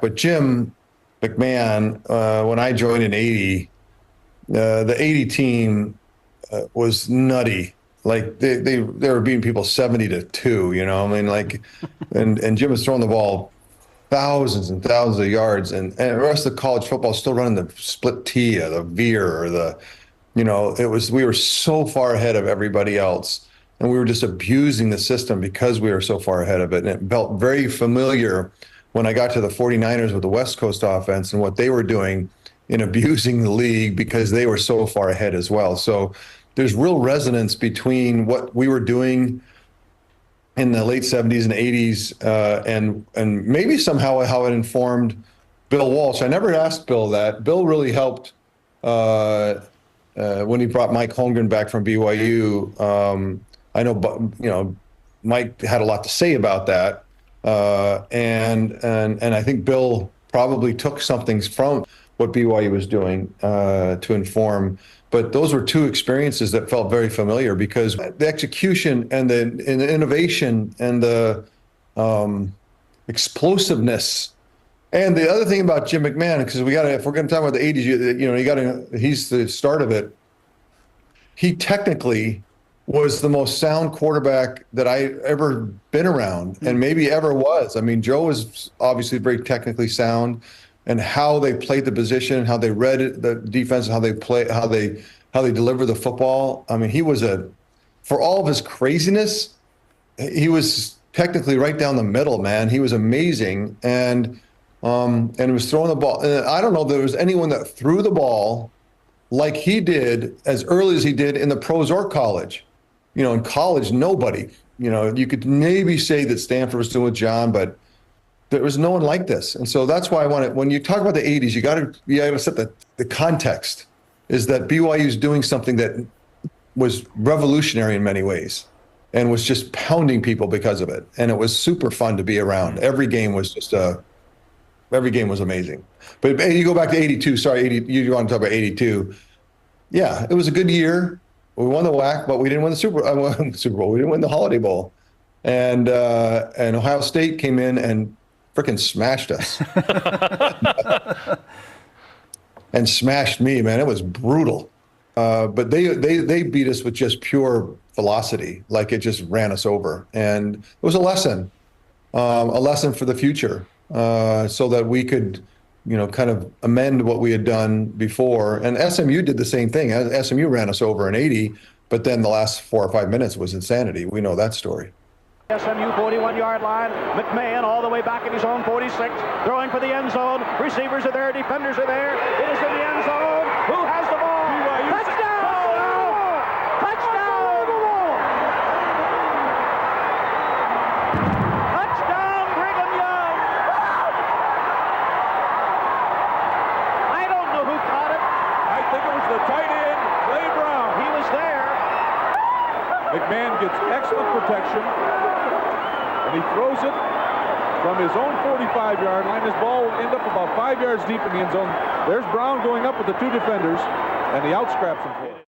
But Jim McMahon, when I joined in '80, the '80 team was nutty. Like they were beating people 70-2. You know, I mean, like, and Jim was throwing the ball thousands and thousands of yards, and the rest of the college football still running the split T or the veer or the, we were so far ahead of everybody else, and we were just abusing the system because we were so far ahead of it. And it felt very familiar when I got to the 49ers with the West Coast offense and what they were doing in abusing the league because they were so far ahead as well. So there's real resonance between what we were doing in the late 70s and 80s, and maybe somehow how it informed Bill Walsh. I never asked Bill that. Bill really helped when he brought Mike Holmgren back from BYU. I know, Mike had a lot to say about that, and I think Bill probably took something from what BYU was doing to inform. But those were two experiences that felt very familiar because the execution and the innovation and the explosiveness. And the other thing about Jim McMahon, because if we're going to talk about the 80s, he's the start of it. He technically was the most sound quarterback that I ever been around and maybe ever was. I mean, Joe was obviously very technically sound, and how they played the position, how they read it, the defense, how they deliver the football. I mean, he was for all of his craziness, he was technically right down the middle, man. He was amazing, and was throwing the ball. And I don't know if there was anyone that threw the ball like he did as early as he did in the pros or college. In college, nobody. You could maybe say that Stanford was doing with John, but there was no one like this. And so that's why when you talk about the 80s, you got to set the context is that BYU is doing something that was revolutionary in many ways and was just pounding people because of it. And it was super fun to be around. Every game was amazing. But you go back to 82, you want to talk about 82. Yeah, it was a good year. We won the WAC, but we didn't win the Super Bowl. We didn't win the Holiday Bowl. And Ohio State came in and freaking smashed us. And smashed me, man. It was brutal. But they beat us with just pure velocity. Like it just ran us over. And it was a lesson for the future, so that we could, kind of amend what we had done before. And SMU did the same thing. SMU ran us over in 80, but then the last 4 or 5 minutes was insanity. We know that story. SMU 41-yard line. McMahon all the way back in his own 46, throwing for the end zone. Receivers are there, defenders are there. It is in the end zone. Who has the ball? BYU. Touchdown! Touchdown! Touchdown, Brigham Young! I don't know who caught it. I think it was the tight end, Clay Brown. He was there. McMahon gets excellent protection. And he throws it from his own 45-yard line. His ball will end up about 5 yards deep in the end zone. There's Brown going up with the two defenders, and he outscraps him.